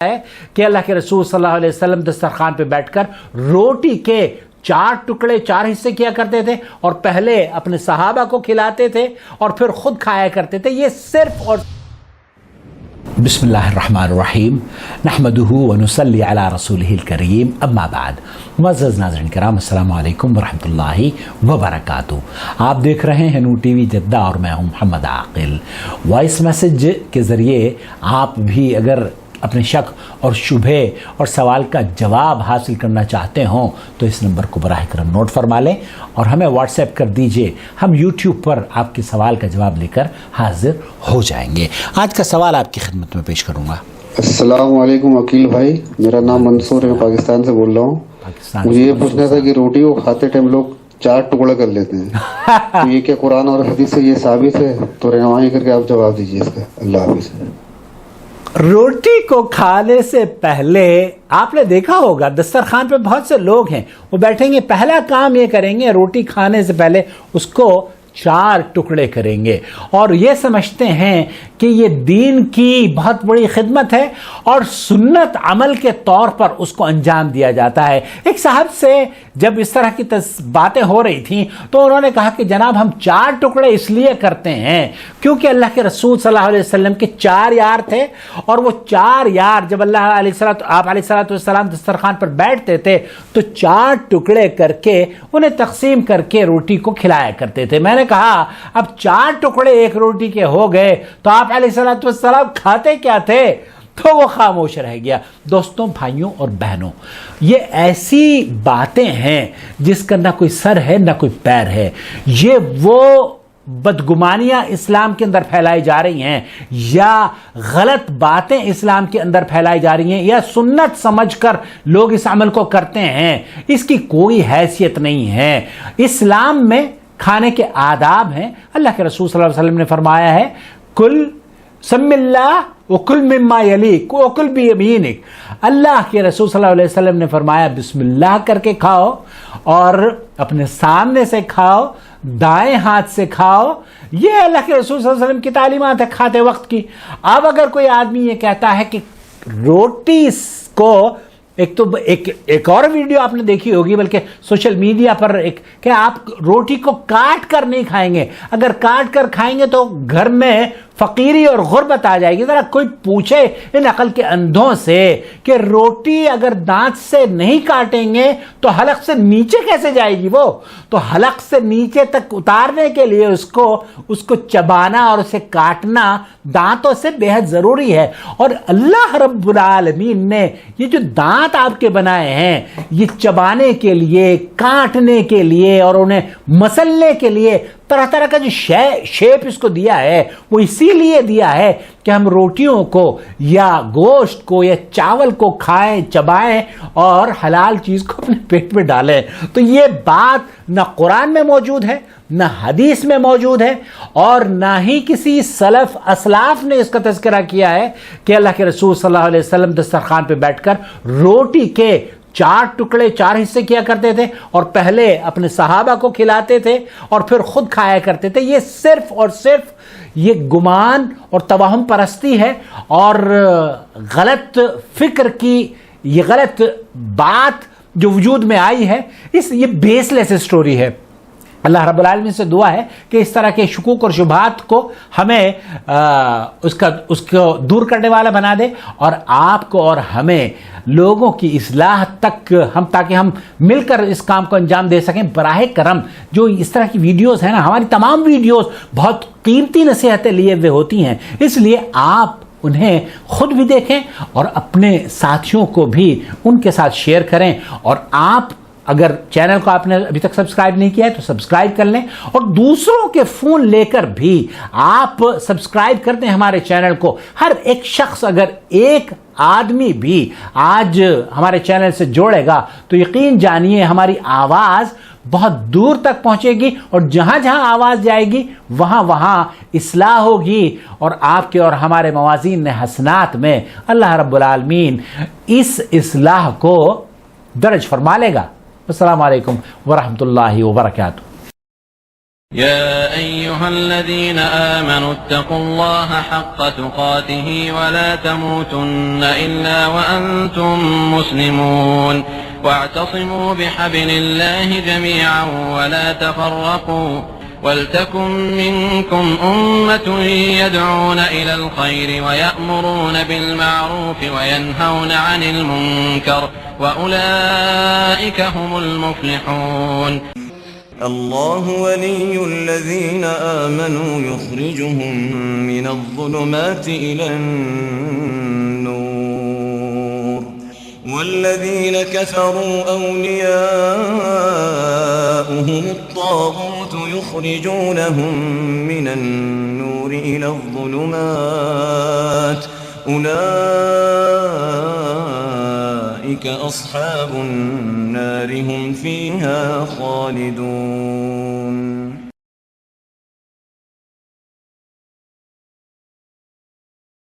ہے کہ اللہ کے رسول صلی اللہ علیہ وسلم دسترخوان پہ بیٹھ کر روٹی کے 4 ٹکڑے 4 حصے کیا کرتے تھے اور پہلے اپنے صحابہ کو کھلاتے تھے اور پھر خود کھایا کرتے تھے. یہ صرف اور بسم اللہ الرحمن الرحیم نحمدہ ونصلی علی رسولہ الکریم اما بعد. معزز ناظرین کرام السلام علیکم ورحمۃ اللہ وبرکاتہ. آپ دیکھ رہے ہیں نور ٹی وی جدہ اور میں ہوں محمد عاقل. وائس میسج کے ذریعے آپ بھی اگر اپنے شک اور شبہے اور سوال کا جواب حاصل کرنا چاہتے ہوں تو اس نمبر کو براہ کرم نوٹ فرما لیں اور ہمیں واٹس ایپ کر دیجئے. ہم یوٹیوب پر آپ کے سوال کا جواب لے کر حاضر ہو جائیں گے. آج کا سوال آپ کی خدمت میں پیش کروں گا. السلام علیکم عقیل بھائی، میرا نام منصور ہے، پاکستان سے بول رہا ہوں. مجھے یہ پوچھنا تھا کہ روٹی کو کھاتے ٹائم لوگ 4 ٹکڑے کر لیتے ہیں، تو یہ کیا قرآن اور حدیث سے یہ ثابت ہے؟ تو رہنمائی کر کے آپ جواب دیجیے اس کا. اللہ حافظ. روٹی کو کھانے سے پہلے آپ نے دیکھا ہوگا دسترخوان پہ بہت سے لوگ ہیں، وہ بیٹھیں گے، پہلا کام یہ کریں گے روٹی کھانے سے پہلے اس کو 4 ٹکڑے کریں گے اور یہ سمجھتے ہیں کہ یہ دین کی بہت بڑی خدمت ہے اور سنت عمل کے طور پر اس کو انجام دیا جاتا ہے. ایک صاحب سے جب اس طرح کی باتیں ہو رہی تھیں تو انہوں نے کہا کہ جناب ہم 4 ٹکڑے اس لیے کرتے ہیں کیونکہ اللہ کے رسول صلی اللہ علیہ وسلم کے 4 یار تھے اور وہ 4 یار جب آپ علیہ السلام دسترخوان پر بیٹھتے تھے تو 4 ٹکڑے کر کے انہیں تقسیم کر کے روٹی کو کھلایا کرتے تھے. میں نے کہا اب 4 ٹکڑے ایک روٹی کے ہو گئے تو آپ علیہ السلام کھاتے کیا تھے؟ تو وہ خاموش رہ گیا. دوستوں، بھائیوں اور بہنوں، یہ ایسی باتیں ہیں جس کا نہ کوئی سر ہے نہ کوئی پیر ہے. یہ وہ بدگمانیاں اسلام کے اندر پھیلائی جا رہی ہیں یا غلط باتیں اسلام کے اندر پھیلائی جا رہی ہیں یا سنت سمجھ کر لوگ اس عمل کو کرتے ہیں، اس کی کوئی حیثیت نہیں ہے. اسلام میں کھانے کے آداب ہیں. اللہ کے رسول صلی اللہ علیہ وسلم نے فرمایا ہے کل سم اللہ وکل مما یلیک وکل بیمینک. اللہ کے رسول صلی اللہ علیہ وسلم نے فرمایا بسم اللہ کر کے کھاؤ اور اپنے سامنے سے کھاؤ، دائیں ہاتھ سے کھاؤ. یہ اللہ کے رسول صلی اللہ علیہ وسلم کی تعلیمات ہے کھاتے وقت کی. اب اگر کوئی آدمی یہ کہتا ہے کہ روٹی کو ایک اور ویڈیو آپ نے دیکھی ہوگی بلکہ سوشل میڈیا پر کہ آپ روٹی کو کاٹ کر نہیں کھائیں گے، اگر کاٹ کر کھائیں گے تو گھر میں فقیری اور غربت آ جائے گی. ذرا کوئی پوچھے ان عقل کے اندھوں سے کہ روٹی اگر دانت سے نہیں کاٹیں گے تو حلق سے نیچے کیسے جائے گی؟ وہ تو حلق سے نیچے تک اتارنے کے لیے اس کو چبانا اور اسے کاٹنا دانتوں سے بے حد ضروری ہے. اور اللہ رب العالمین نے یہ جو دانت آپ کے بنائے ہیں یہ چبانے کے لیے، کاٹنے کے لیے اور انہیں مسلنے کے لیے طرح طرح کا جو شیپ اس کو دیا ہے وہ اسی لیے دیا ہے کہ ہم روٹیوں کو یا گوشت کو یا چاول کو کھائیں، چبائیں اور حلال چیز کو اپنے پیٹ میں ڈالیں. تو یہ بات نہ قرآن میں موجود ہے، نہ حدیث میں موجود ہے اور نہ ہی کسی سلف اسلاف نے اس کا تذکرہ کیا ہے کہ اللہ کے رسول صلی اللہ علیہ وسلم دسترخوان پہ بیٹھ کر روٹی کے 4 ٹکڑے 4 حصے کیا کرتے تھے اور پہلے اپنے صحابہ کو کھلاتے تھے اور پھر خود کھایا کرتے تھے. یہ صرف اور صرف یہ گمان اور توہم پرستی ہے اور غلط فکر کی یہ غلط بات جو وجود میں آئی ہے، یہ بیس لیس سٹوری ہے. اللہ رب العالمین سے دعا ہے کہ اس طرح کے شکوک اور شبہات کو ہمیں اس کو دور کرنے والا بنا دے اور آپ کو اور ہمیں لوگوں کی اصلاح تک تاکہ ہم مل کر اس کام کو انجام دے سکیں. براہ کرم جو اس طرح کی ویڈیوز ہیں نا، ہماری تمام ویڈیوز بہت قیمتی نصیحتیں لیے ہوئے ہوتی ہیں، اس لیے آپ انہیں خود بھی دیکھیں اور اپنے ساتھیوں کو بھی ان کے ساتھ شیئر کریں. اور آپ اگر چینل کو آپ نے ابھی تک سبسکرائب نہیں کیا ہے تو سبسکرائب کر لیں اور دوسروں کے فون لے کر بھی آپ سبسکرائب کر دیں ہمارے چینل کو. ہر ایک شخص اگر ایک آدمی بھی آج ہمارے چینل سے جوڑے گا تو یقین جانیے ہماری آواز بہت دور تک پہنچے گی اور جہاں جہاں آواز جائے گی وہاں وہاں اصلاح ہوگی اور آپ کے اور ہمارے موازین حسنات میں اللہ رب العالمین اس اصلاح کو درج فرما لے گا. السلام علیکم ورحمۃ اللہ وبرکاتہ. يا أيها الذين آمنوا اتقوا الله حق تقاته ولا تموتن إلا وأنتم مسلمون واعتصموا بحبل الله جميعا ولا تفرقوا ولتكن منكم أمة يدعون إلى الخير ويأمرون بالمعروف وينهون عن المنكر وأولئك هم المفلحون. الله ولي الذين آمنوا يخرجهم من الظلمات إلى النور والذين كفروا أولياؤهم الطاغوت يخرجونهم من النور إلى الظلمات أولئك أصحاب النار هم فيها خالدون.